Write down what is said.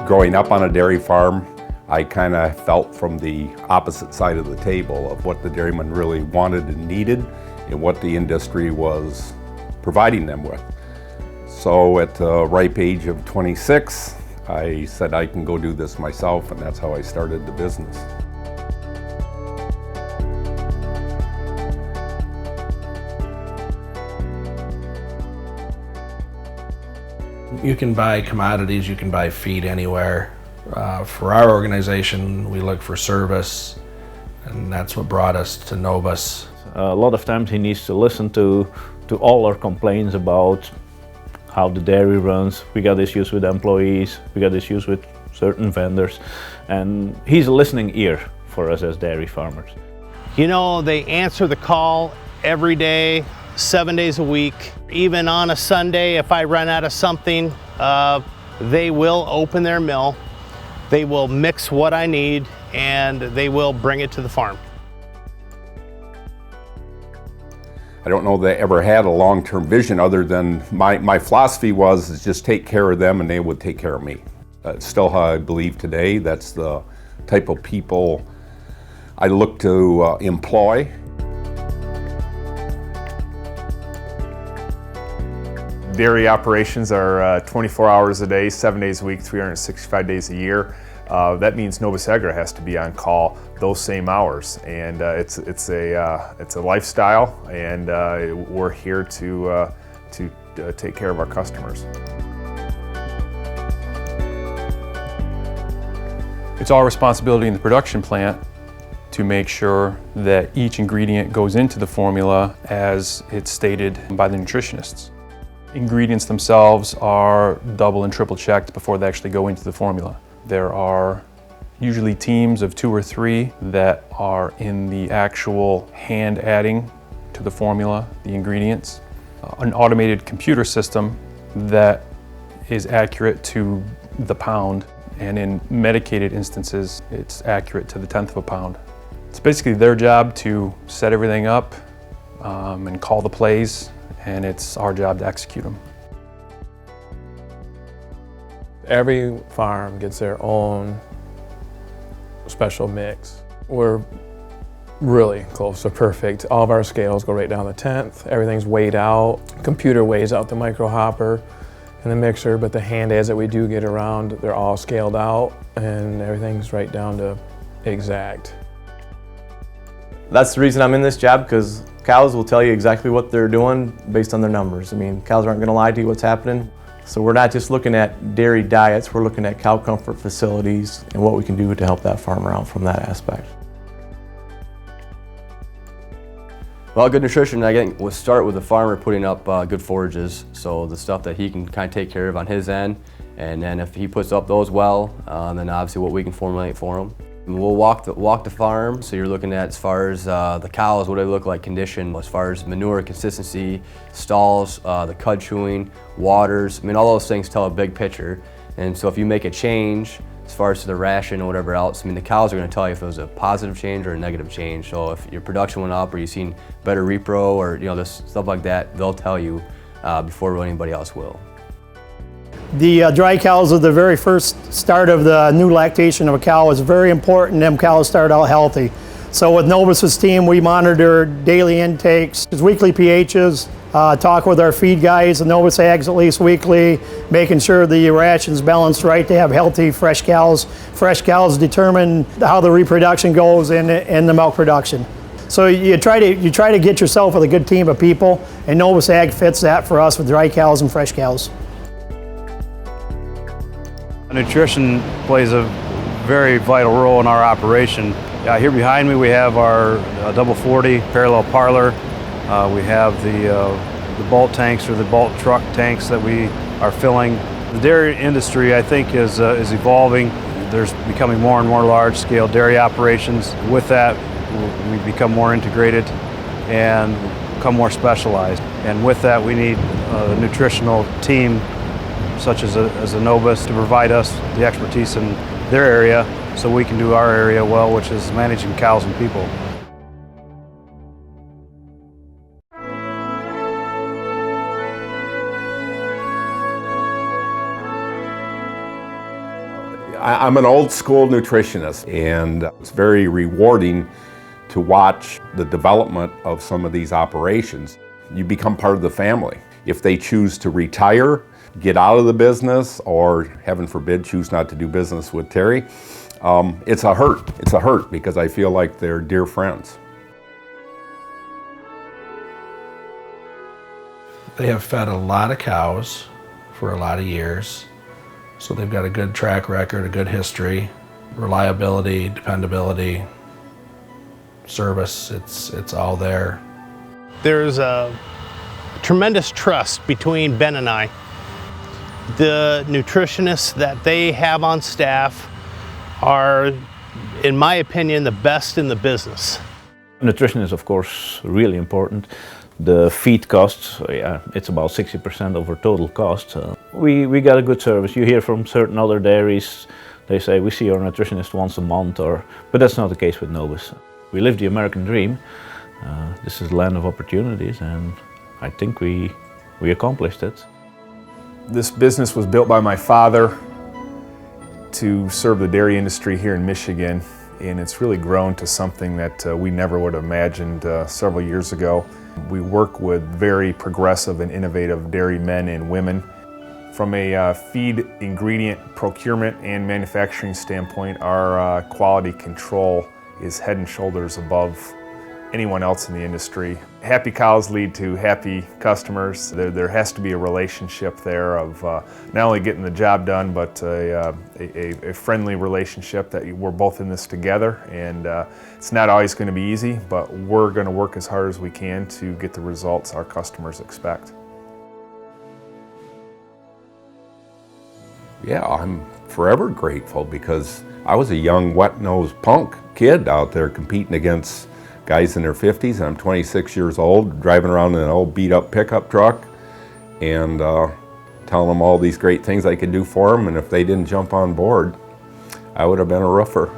Growing up on a dairy farm, I kind of felt from the opposite side of the table of what the dairymen really wanted and needed and what the industry was providing them with. So at the ripe age of 26, I said I can go do this myself, and that's how I started the business. You can buy commodities, you can buy feed anywhere. For our organization, we look for service, and that's what brought us to Nobis. A lot of times he needs to listen to all our complaints about how the dairy runs. We got issues with employees, we got issues with certain vendors, and he's a listening ear for us as dairy farmers. You know, they answer the call every day, 7 days a week. Even on a Sunday, if I run out of something, they will open their mill, they will mix what I need, and they will bring it to the farm. I don't know they ever had a long-term vision other than my philosophy was is just take care of them and they would take care of me. That's still how I believe today. That's the type of people I look to employ. Dairy operations are 24 hours a day, 7 days a week, 365 days a year. That means Nobis Agri has to be on call those same hours, and it's a lifestyle, and we're here to take care of our customers. It's our responsibility in the production plant to make sure that each ingredient goes into the formula as it's stated by the nutritionists. Ingredients themselves are double and triple checked before they actually go into the formula. There are usually teams of 2 or 3 that are in the actual hand adding to the formula, the ingredients. An automated computer system that is accurate to the pound, and in medicated instances, it's accurate to the 1/10 of a pound. It's basically their job to set everything up and call the plays, and it's our job to execute them. Every farm gets their own special mix. We're really close to perfect. All of our scales go right down to 1/10. Everything's weighed out. Computer weighs out the micro hopper and the mixer, but the hand aids that we do get around, they're all scaled out and everything's right down to exact. That's the reason I'm in this job, because cows will tell you exactly what they're doing based on their numbers. I mean, cows aren't going to lie to you what's happening. So we're not just looking at dairy diets, we're looking at cow comfort facilities and what we can do to help that farmer out from that aspect. Well, good nutrition, again, we'll start with the farmer putting up good forages, so the stuff that he can kind of take care of on his end, and then if he puts up those well, then obviously what we can formulate for him. And we'll walk the farm, so you're looking at as far as the cows, what do they look like condition, as far as manure consistency, stalls, the cud chewing, waters. I mean, all those things tell a big picture. And so if you make a change as far as to the ration or whatever else, I mean, the cows are going to tell you if it was a positive change or a negative change. So if your production went up or you've seen better repro or this stuff like that, they'll tell you before anybody else will. The dry cows are the very first start of the new lactation of a cow. Is very important them cows start out healthy. So with Nobis's team, we monitor daily intakes, weekly pHs, talk with our feed guys at Nobis Ags at least weekly, making sure the ration's balanced right to have healthy, fresh cows. Fresh cows determine how the reproduction goes in the milk production. So you try to get yourself with a good team of people, and Nobis Ag fits that for us with dry cows and fresh cows. Nutrition plays a very vital role in our operation. Here behind me we have our double 40 parallel parlor. We have the bulk tanks or the bulk truck tanks that we are filling. The dairy industry, I think, is evolving. There's becoming more and more large-scale dairy operations. With that, we become more integrated and become more specialized. And with that, we need a nutritional team such as a Nobis to provide us the expertise in their area so we can do our area well, which is managing cows and people. I'm an old school nutritionist, and it's very rewarding to watch the development of some of these operations. You become part of the family. If they choose to retire, get out of the business, or heaven forbid, choose not to do business with Terry, it's a hurt. It's a hurt because I feel like they're dear friends. They have fed a lot of cows for a lot of years, so they've got a good track record, a good history, reliability, dependability, service, it's all there. There's a tremendous trust between Ben and I. The nutritionists that they have on staff are, in my opinion, the best in the business. Nutrition is, of course, really important. The feed costs, yeah, it's about 60% of our total cost. We got a good service. You hear from certain other dairies, they say we see our nutritionist once a month, but that's not the case with Nobis. We live the American dream. This is the land of opportunities, and I think we accomplished it. This business was built by my father to serve the dairy industry here in Michigan, and it's really grown to something that we never would have imagined several years ago. We work with very progressive and innovative dairy men and women. From a feed ingredient procurement and manufacturing standpoint, our quality control is head and shoulders above anyone else in the industry. Happy cows lead to happy customers. There has to be a relationship there of not only getting the job done, but a friendly relationship that we're both in this together. And it's not always going to be easy, but we're going to work as hard as we can to get the results our customers expect. Yeah, I'm forever grateful because I was a young, wet-nosed punk kid out there competing against guys in their 50s, and I'm 26 years old, driving around in an old beat-up pickup truck and telling them all these great things I could do for them, and if they didn't jump on board, I would have been a roofer.